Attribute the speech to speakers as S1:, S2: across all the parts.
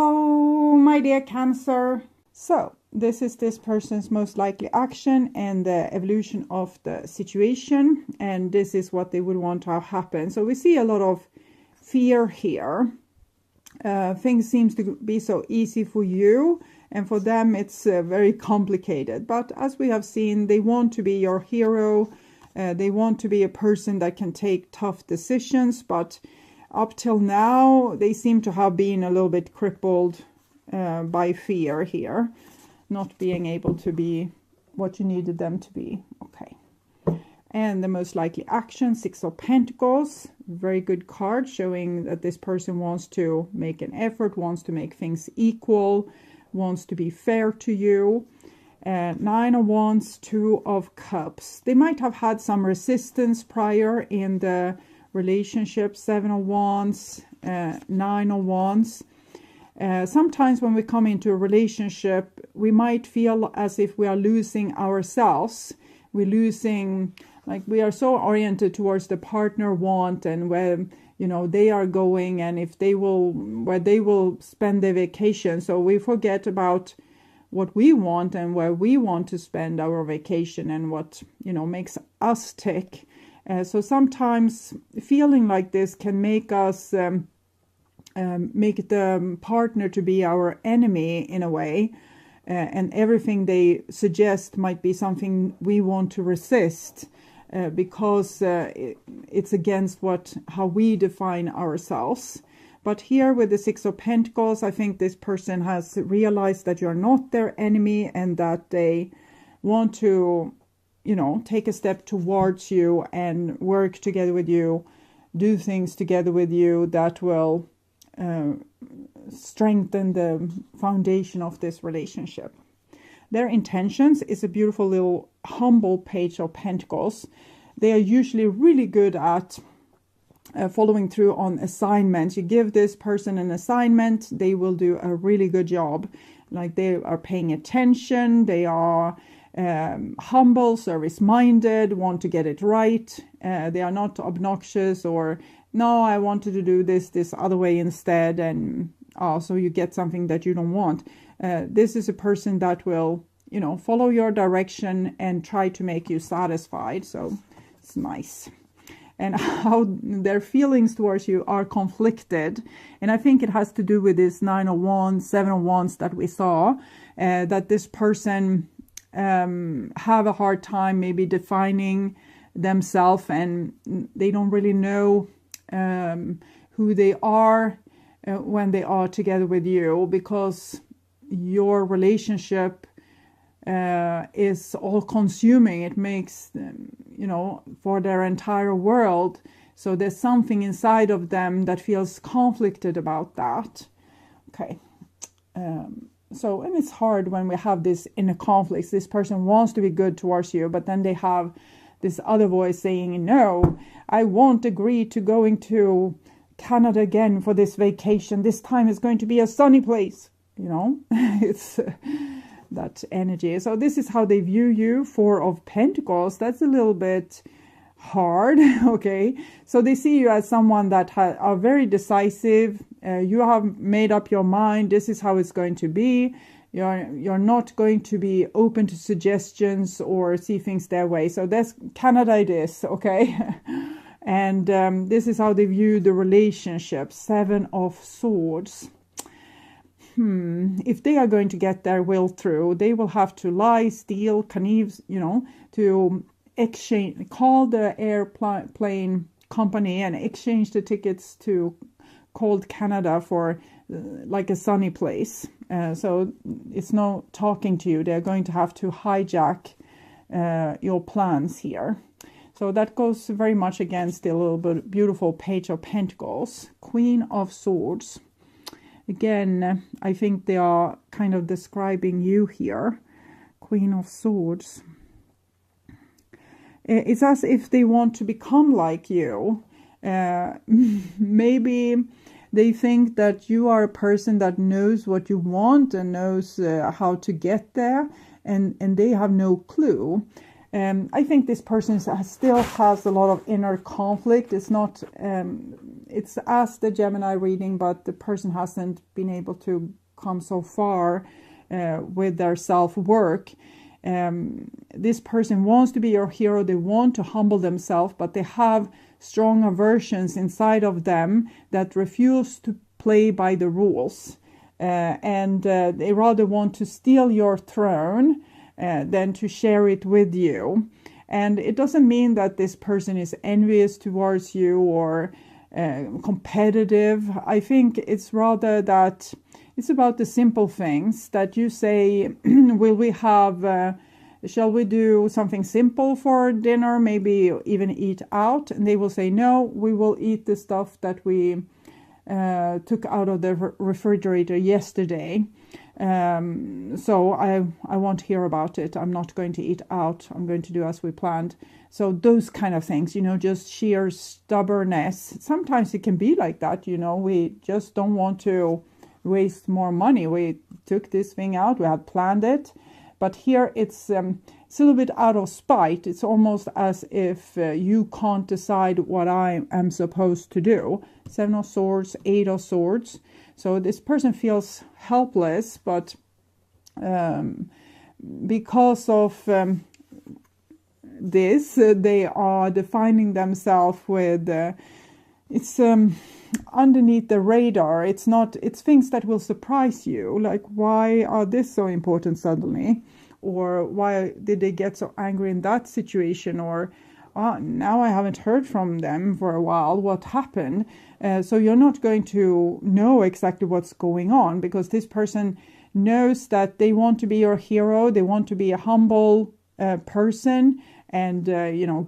S1: Hello, my dear Cancer. So, this is this person's most likely action and the evolution of the situation. And this is what they would want to have happen. So we see a lot of fear here. Things seem to be so easy for you. And for them, it's very complicated. But as we have seen, they want to be your hero. They want to be a person that can take tough decisions. But up till now, they seem to have been a little bit crippled by fear here. Not being able to be what you needed them to be. Okay. And the most likely action, Six of Pentacles. Very good card showing that this person wants to make an effort, wants to make things equal, wants to be fair to you. Nine of Wands, Two of Cups. They might have had some resistance prior in the relationship. Seven of Wands, Nine of Wands. Sometimes when we come into a relationship, we might feel as if we are losing ourselves. We're losing, like we are so oriented towards the partner want and where, you know, they are going and if they will, where they will spend their vacation. So we forget about what we want and where we want to spend our vacation and what, you know, makes us tick. So sometimes feeling like this can make us make the partner to be our enemy in a way. And everything they suggest might be something we want to resist because it's against how we define ourselves. But here with the Six of Pentacles, I think this person has realized that you're not their enemy and that they want to, you know, take a step towards you and work together with you, do things together with you that will strengthen the foundation of this relationship. Their intentions is a beautiful little humble Page of Pentacles. They are usually really good at following through on assignments. You give this person an assignment, they will do a really good job. Like they are paying attention, they are humble, service-minded, want to get it right. They are not obnoxious or, no, I wanted to do this other way instead, and so you get something that you don't want. This is a person that will, you know, follow your direction and try to make you satisfied. So it's nice. And how their feelings towards you are conflicted. And I think it has to do with this Nine of Wands, Seven of Wands that we saw, that this person have a hard time maybe defining themselves and they don't really know who they are when they are together with you, because your relationship is all consuming. It makes them, you know, for their entire world. So there's something inside of them that feels conflicted about that. Okay. So, and it's hard when we have this inner conflicts. This person wants to be good towards you, but then they have this other voice saying, no, I won't agree to going to Canada again for this vacation. This time is going to be a sunny place. You know, it's that energy. So this is how they view you. Four of Pentacles. That's a little bit hard. Okay. So they see you as someone that are very decisive. You have made up your mind. This is how it's going to be. You're not going to be open to suggestions or see things their way. So that's Canada it is. Okay. And this is how they view the relationship. Seven of Swords. If they are going to get their will through, they will have to lie, steal, connive, you know, to exchange, call the airplane company and exchange the tickets to cold Canada for like a sunny place. So it's no talking to you. They're going to have to hijack your plans here. So that goes very much against the little bit beautiful Page of Pentacles. Queen of Swords. Again, I think they are kind of describing you here. Queen of Swords. It's as if they want to become like you. Maybe they think that you are a person that knows what you want and knows how to get there. And they have no clue. I think this person still has a lot of inner conflict. It's not it's as the Gemini reading, but the person hasn't been able to come so far with their self-work. This person wants to be your hero. They want to humble themselves, but they have strong aversions inside of them that refuse to play by the rules. And they rather want to steal your throne than to share it with you. And it doesn't mean that this person is envious towards you or competitive. I think it's rather that it's about the simple things that you say, will we have, shall we do something simple for dinner, maybe even eat out? And they will say, no, we will eat the stuff that we took out of the refrigerator yesterday. So I won't hear about it. I'm not going to eat out. I'm going to do as we planned. So those kind of things, just sheer stubbornness. Sometimes it can be like that, we just don't want to waste more money. We took this thing out. We had planned it. But here it's a little bit out of spite. It's almost as if you can't decide what I am supposed to do. 7 of Swords, 8 of Swords. So this person feels helpless, but because of this, they are defining themselves with, it's underneath the radar. It's things that will surprise you. Like, why are this so important suddenly? Or why did they get so angry in that situation? Or now I haven't heard from them for a while. What happened? So you're not going to know exactly what's going on, because this person knows that they want to be your hero. They want to be a humble person and,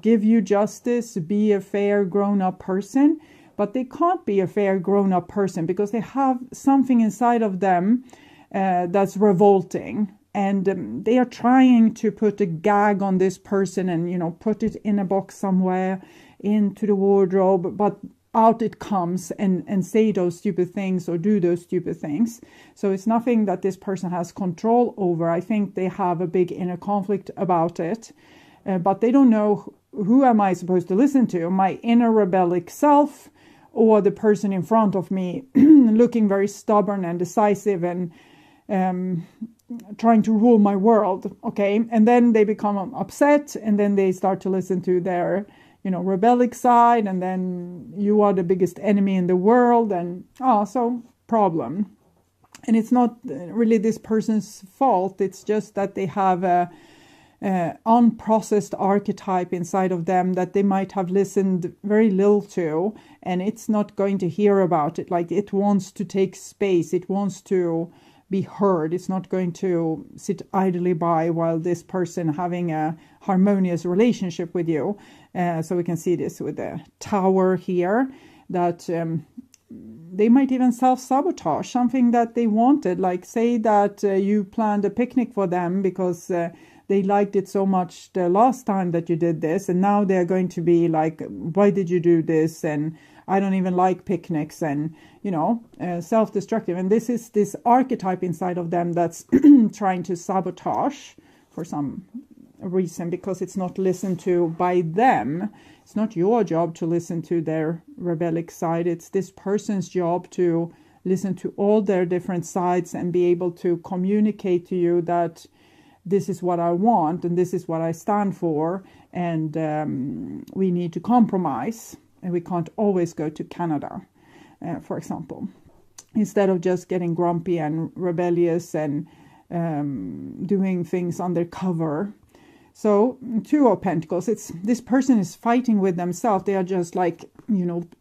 S1: give you justice, be a fair grown-up person. But they can't be a fair grown-up person because they have something inside of them that's revolting. And they are trying to put a gag on this person and, put it in a box somewhere into the wardrobe. But out it comes and say those stupid things or do those stupid things. So it's nothing that this person has control over. I think they have a big inner conflict about it. But they don't know, who am I supposed to listen to? My inner rebellic self, or the person in front of me looking very stubborn and decisive and trying to rule my world, okay? And then they become upset, and then they start to listen to their, rebellic side, and then you are the biggest enemy in the world, and so problem. And it's not really this person's fault. It's just that they have a unprocessed archetype inside of them that they might have listened very little to, and it's not going to hear about it. Like, it wants to take space. It wants to be heard. It's not going to sit idly by while this person having a harmonious relationship with you. So we can see this with the Tower here, that they might even self-sabotage something that they wanted. Like, say that you planned a picnic for them because they liked it so much the last time that you did this, and now they're going to be like, why did you do this? And I don't even like picnics, and self-destructive. And this is this archetype inside of them that's trying to sabotage for some reason, because it's not listened to by them. It's not your job to listen to their rebellic side. It's this person's job to listen to all their different sides and be able to communicate to you that this is what I want and this is what I stand for, and we need to compromise, and we can't always go to Canada, for example, instead of just getting grumpy and rebellious and doing things undercover. So 2 of Pentacles, it's this person is fighting with themselves. They are just like,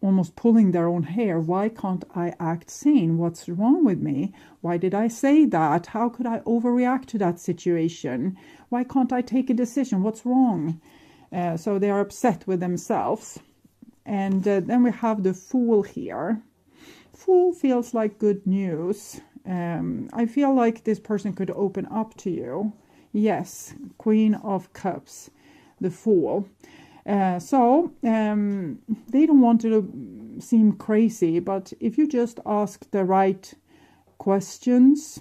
S1: almost pulling their own hair. Why can't I act sane? What's wrong with me? Why did I say that? How could I overreact to that situation? Why can't I take a decision? What's wrong? So they are upset with themselves. And then we have the Fool here. Fool feels like good news. I feel like this person could open up to you. Yes, Queen of Cups, the Fool. So they don't want to seem crazy, but if you just ask the right questions,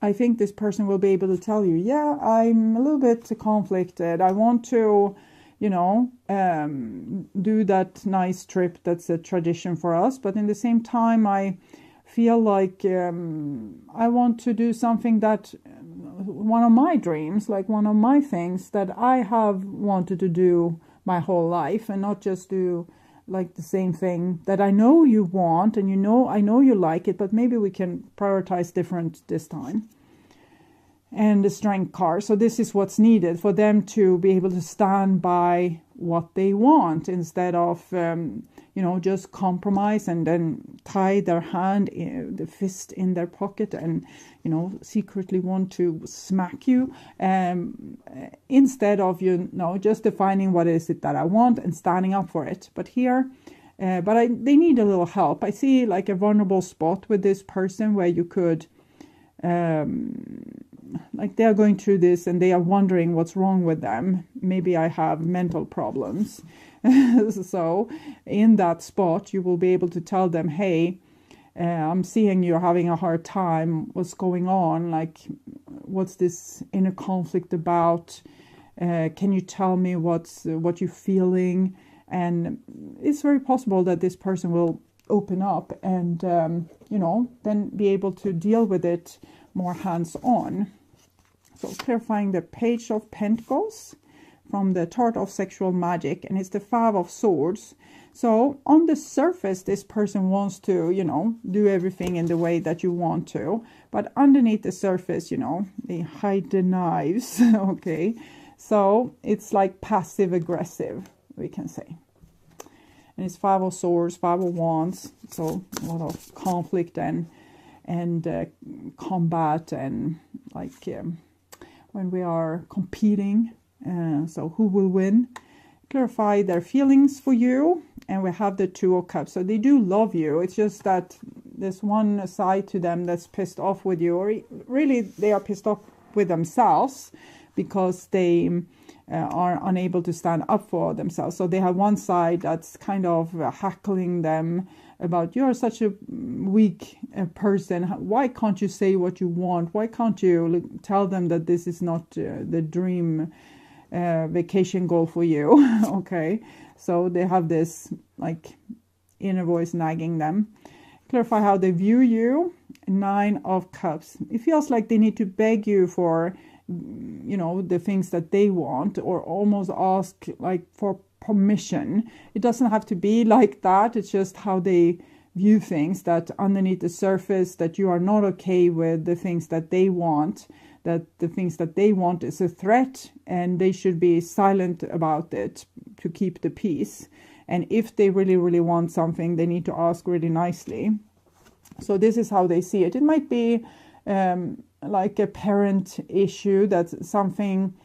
S1: I think this person will be able to tell you, yeah, I'm a little bit conflicted. I want to do that nice trip that's a tradition for us. But in the same time, I feel like I want to do something that one of my dreams, like one of my things that I have wanted to do my whole life, and not just do like the same thing that I know you want, and I know you like it, but maybe we can prioritize different this time. And the strength card. So this is what's needed for them to be able to stand by what they want, instead of just compromise and then tie their hand, the fist in their pocket, and secretly want to smack you, instead of just defining what is it that I want and standing up for it. But here they need a little help. I see like a vulnerable spot with this person where you could like they are going through this and they are wondering what's wrong with them. Maybe I have mental problems. So in that spot, you will be able to tell them, hey, I'm seeing you're having a hard time. What's going on? Like, what's this inner conflict about? Can you tell me what you're feeling? And it's very possible that this person will open up and, then be able to deal with it more hands-on. So clarifying the Page of Pentacles from the Chart of Sexual Magic, and it's the Five of Swords. So on the surface, this person wants to, do everything in the way that you want to, but underneath the surface, they hide the knives. Okay, so it's like passive aggressive, we can say. And it's Five of Swords, Five of Wands, so a lot of conflict and combat, and like when we are competing, so who will win? Clarify their feelings for you, and we have the Two of Cups. So they do love you. It's just that there's one side to them that's pissed off with you, or really they are pissed off with themselves because they are unable to stand up for themselves. So they have one side that's kind of hackling them about, you're such a weak person. Why can't you say what you want? Why can't you tell them that this is not the dream vacation goal for you? Okay, so they have this like inner voice nagging them. Clarify how they view you. Nine of Cups. It feels like they need to beg you for the things that they want, or almost ask like for permission. It doesn't have to be like that. It's just how they view things, that underneath the surface that you are not okay with the things that they want, that the things that they want is a threat, and they should be silent about it to keep the peace. And if they really, really want something, they need to ask really nicely. So this is how they see it. It might be like a parent issue, that's something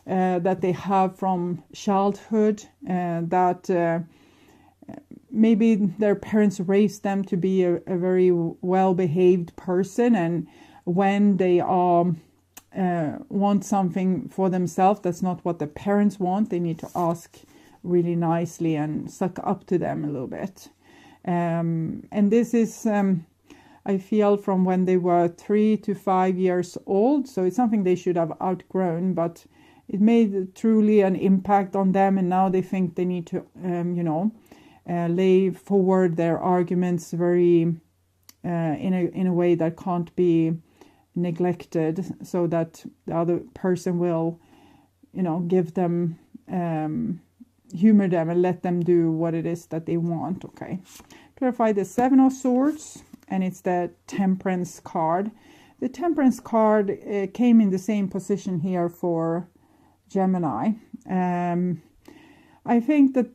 S1: that they have from childhood, that maybe their parents raised them to be a very well-behaved person, and when they want something for themselves that's not what the parents want, they need to ask really nicely and suck up to them a little bit. And this is I feel from when they were 3 to 5 years old, so it's something they should have outgrown, but it made truly an impact on them, and now they think they need to lay forward their arguments very in a way that can't be neglected, so that the other person will give them humor them and let them do what it is that they want. Okay, clarify the Seven of Swords, and it's the Temperance card. The Temperance card came in the same position here for Gemini. I think that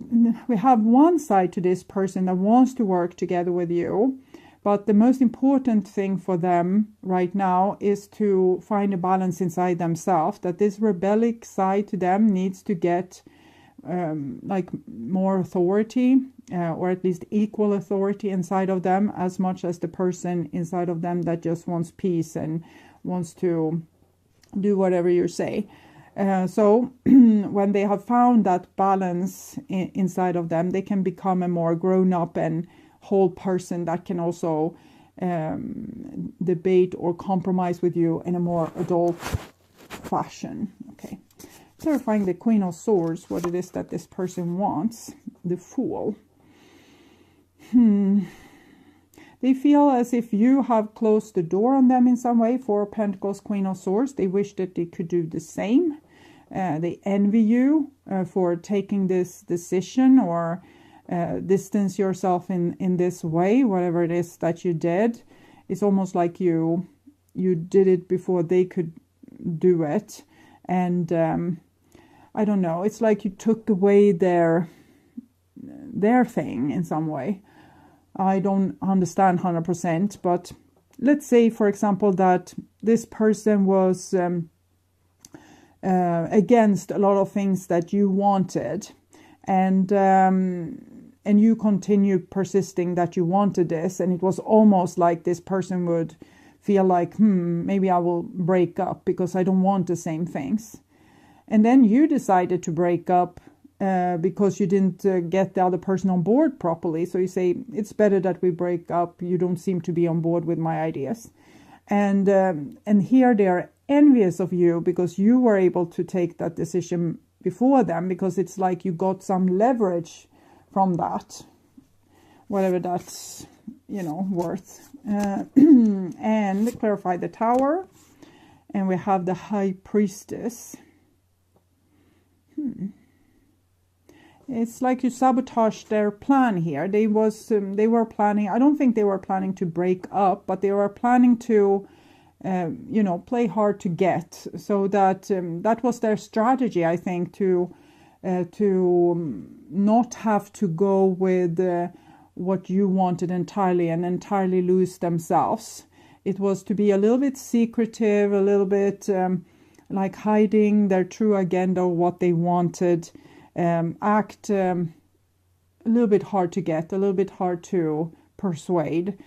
S1: we have one side to this person that wants to work together with you, but the most important thing for them right now is to find a balance inside themselves, that this rebellic side to them needs to get like more authority, or at least equal authority inside of them, as much as the person inside of them that just wants peace and wants to do whatever you say. So when they have found that balance inside of them, they can become a more grown-up and whole person that can also debate or compromise with you in a more adult fashion. Okay. Clarifying the Queen of Swords, what it is that this person wants. The Fool. They feel as if you have closed the door on them in some way. Four of Pentacles, Queen of Swords. They wish that they could do the same. They envy you for taking this decision or distance yourself in this way, whatever it is that you did. It's almost like you did it before they could do it. And I don't know, it's like you took away their thing in some way. I don't understand 100%, but let's say, for example, that this person was against a lot of things that you wanted, and you continue persisting that you wanted this, and it was almost like this person would feel like, maybe I will break up because I don't want the same things. And then you decided to break up because you didn't get the other person on board properly. So you say, it's better that we break up. You don't seem to be on board with my ideas. And here they are envious of you because you were able to take that decision before them, because it's like you got some leverage from that, whatever that's, worth. And clarify the Tower. And we have the High Priestess. It's like you sabotaged their plan here. They were planning, I don't think they were planning to break up, but they were planning to, play hard to get. So that was their strategy, I think, to not have to go with what you wanted entirely and entirely lose themselves. It was to be a little bit secretive, a little bit like hiding their true agenda, what they wanted. Act a little bit hard to get, a little bit hard to persuade,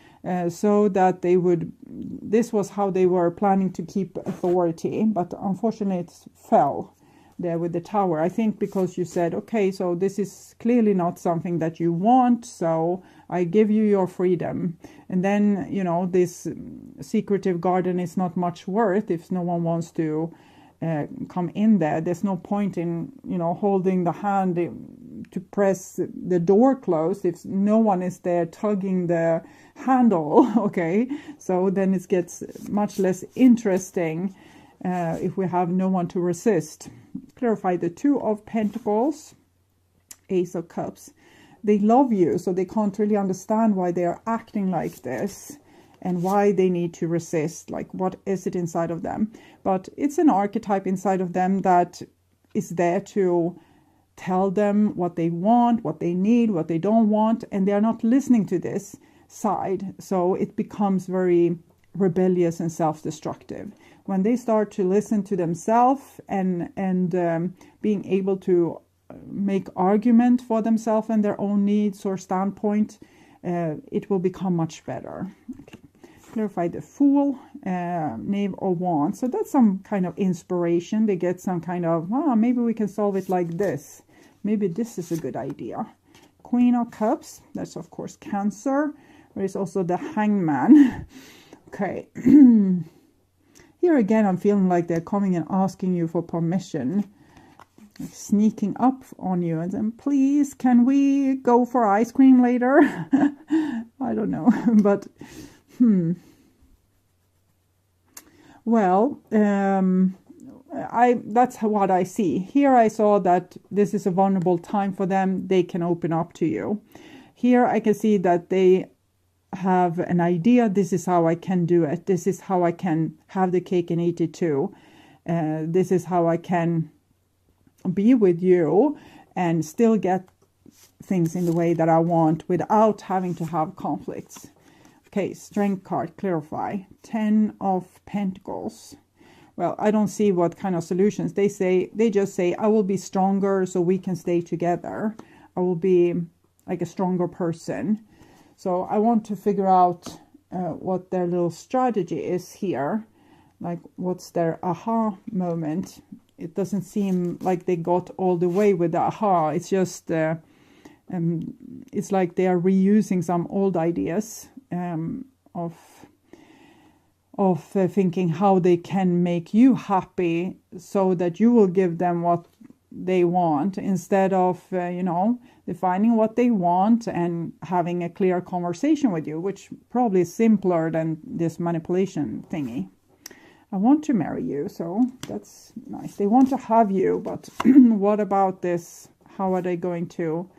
S1: so that they would, this was how they were planning to keep authority, but unfortunately it fell there with the Tower. I think because you said, okay, so this is clearly not something that you want, so I give you your freedom. And then, this secretive garden is not much worth if no one wants to come in there. There's no point in holding the hand to press the door closed if no one is there tugging the handle. Okay, so then it gets much less interesting if we have no one to resist. Clarify the Two of Pentacles, Ace of Cups. They love you, so they can't really understand why they are acting like this and why they need to resist, like what is it inside of them. But it's an archetype inside of them that is there to tell them what they want, what they need, what they don't want, and they're not listening to this side. So it becomes very rebellious and self-destructive. When they start to listen to themselves and being able to make argument for themselves and their own needs or standpoint, it will become much better. Okay. Clarify the Fool, Knave of Wands. So that's some kind of inspiration. They get some kind of, maybe we can solve it like this. Maybe this is a good idea. Queen of Cups, that's of course Cancer. There is also the Hangman. Okay. Here again, I'm feeling like they're coming and asking you for permission. Sneaking up on you and then, please, can we go for ice cream later? I don't know, but well, that's what I see. Here I saw that this is a vulnerable time for them. They can open up to you. Here I can see that they have an idea. This is how I can do it. This is how I can have the cake and eat it too. This is how I can be with you and still get things in the way that I want without having to have conflicts. Okay, Strength card, clarify. 10 of Pentacles. Well, I don't see what kind of solutions. They just say, I will be stronger so we can stay together. I will be like a stronger person. So I want to figure out what their little strategy is here. Like, what's their aha moment? It doesn't seem like they got all the way with the aha. It's just, it's like they are reusing some old ideas of thinking how they can make you happy so that you will give them what they want, instead of defining what they want and having a clear conversation with you, which probably is simpler than this manipulation thingy. I want to marry you, so that's nice. They want to have you, but what about this? How are they going to?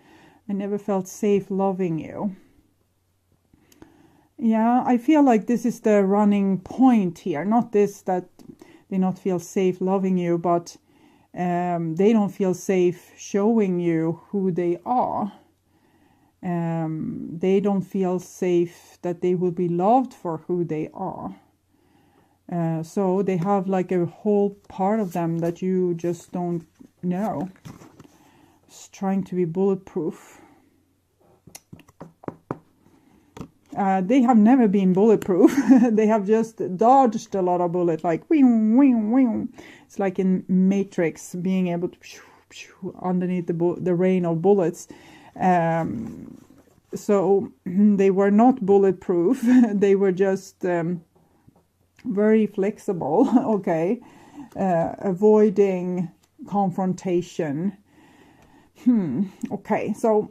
S1: I never felt safe loving you. Yeah, I feel like this is the running point here. Not this, that they not feel safe loving you, but they don't feel safe showing you who they are. They don't feel safe that they will be loved for who they are. So they have like a whole part of them that you just don't know. It's trying to be bulletproof. They have never been bulletproof. They have just dodged a lot of bullets, like wing, wing, wing. It's like in Matrix, being able to underneath the rain of bullets. So they were not bulletproof. They were just very flexible. Okay, avoiding confrontation. Okay, so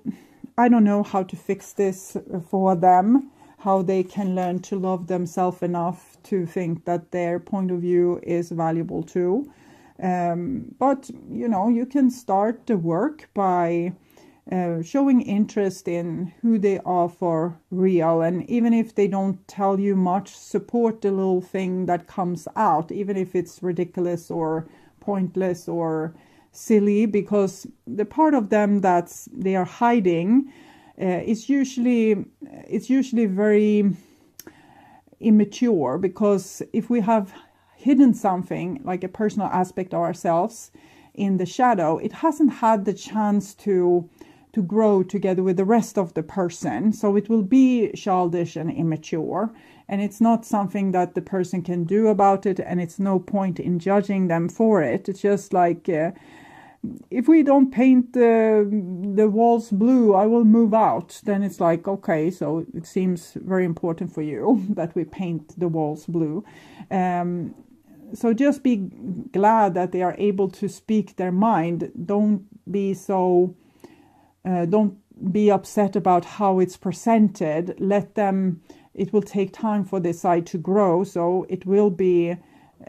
S1: I don't know how to fix this for them, how they can learn to love themselves enough to think that their point of view is valuable too. But, you can start the work by showing interest in who they are for real. And even if they don't tell you much, support the little thing that comes out, even if it's ridiculous or pointless or silly, because the part of them that they are hiding is usually very immature, because if we have hidden something like a personal aspect of ourselves in the shadow, it hasn't had the chance to grow together with the rest of the person, so it will be childish and immature, and it's not something that the person can do about it, and it's no point in judging them for it. It's just like if we don't paint the walls blue, I will move out. Then it's like, okay, so it seems very important for you that we paint the walls blue. So just be glad that they are able to speak their mind. Don't be upset about how it's presented. Let them, it will take time for this side to grow, so it will be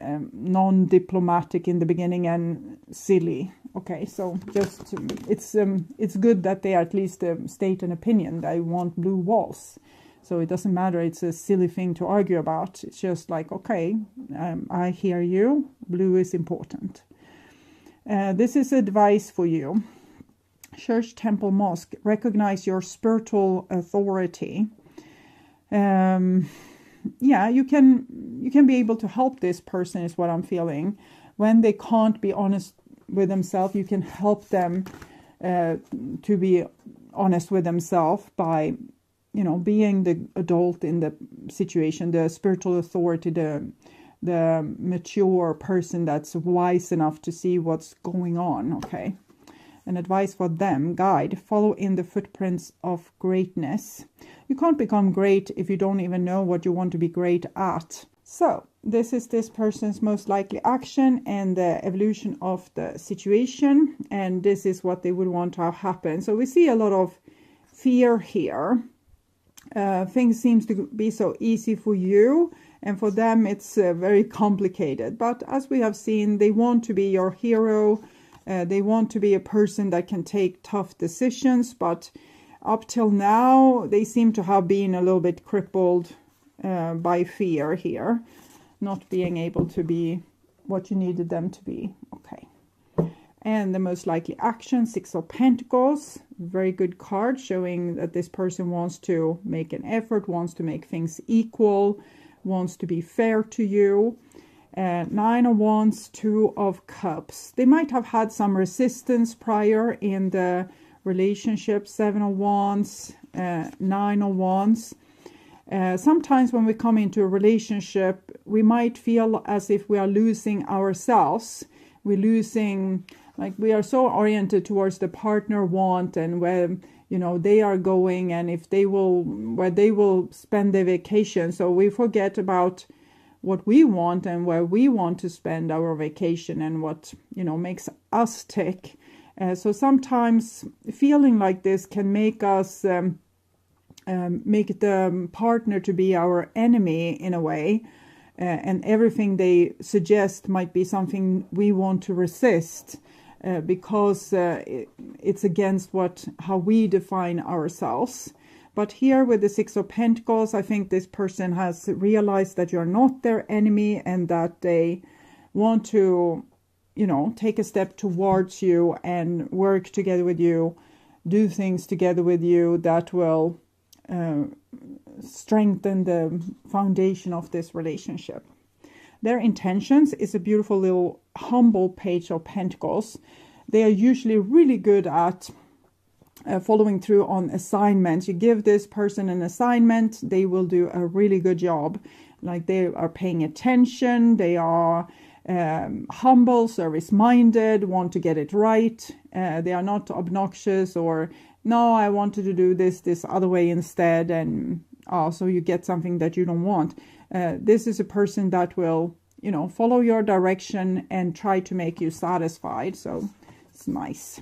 S1: non-diplomatic in the beginning and silly. Okay, so just it's good that they at least state an opinion. They want blue walls, so it doesn't matter. It's a silly thing to argue about. It's just like, okay, I hear you. Blue is important. This is advice for you. Church, temple, mosque. Recognize your spiritual authority. Yeah, you can be able to help this person, is what I'm feeling. When they can't be honest with themselves, you can help them to be honest with themselves by, being the adult in the situation, the spiritual authority, the mature person that's wise enough to see what's going on. Okay. An advice for them, guide, follow in the footprints of greatness. You can't become great if you don't even know what you want to be great at. So this is this person's most likely action and the evolution of the situation. And this is what they would want to have happen. So we see a lot of fear here. Things seems to be so easy for you, and for them it's very complicated. But as we have seen, they want to be your hero. They want to be a person that can take tough decisions, but up till now, they seem to have been a little bit crippled by fear here, not being able to be what you needed them to be. Okay. And the most likely action, 6 of Pentacles, very good card, showing that this person wants to make an effort, wants to make things equal, wants to be fair to you. 9 of Wands, 2 of Cups. They might have had some resistance prior in the relationship. 7 of Wands, 9 of Wands. Sometimes when we come into a relationship, we might feel as if we are losing ourselves. We're losing, like we are so oriented towards the partner want and where, they are going, and if they will, where they will spend their vacation. So we forget about what we want and where we want to spend our vacation and what, makes us tick. So sometimes feeling like this can make us make the partner to be our enemy in a way, and everything they suggest might be something we want to resist, because it's against how we define ourselves. But here with the Six of Pentacles, I think this person has realized that you're not their enemy and that they want to, take a step towards you and work together with you, do things together with you that will strengthen the foundation of this relationship. Their intentions is a beautiful little humble Page of Pentacles. They are usually really good at following through on assignments. You give this person an assignment, they will do a really good job. Like they are paying attention, they are humble, service-minded, want to get it right. They are not obnoxious or, no, I wanted to do this other way instead, and so you get something that you don't want. This is a person that will, follow your direction and try to make you satisfied. So it's nice.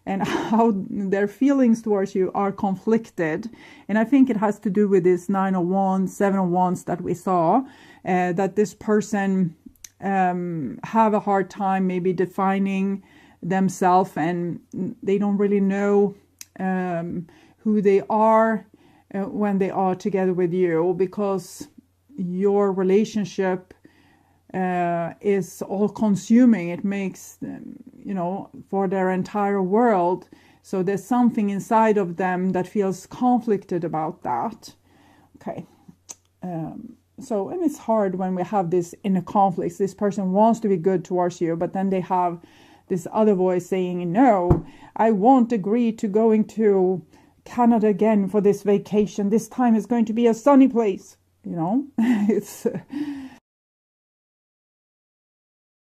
S1: And how their feelings towards you are conflicted. And I think it has to do with this 9 of Wands, 7 of Wands that we saw, that this person have a hard time maybe defining themselves, and they don't really know who they are when they are together with you, because your relationship is all consuming. It makes, for their entire world. So there's something inside of them that feels conflicted about that. Okay. So, and it's hard when we have this inner conflicts. This person wants to be good towards you, but then they have this other voice saying, no, I won't agree to going to Canada again for this vacation. This time is going to be a sunny place. It's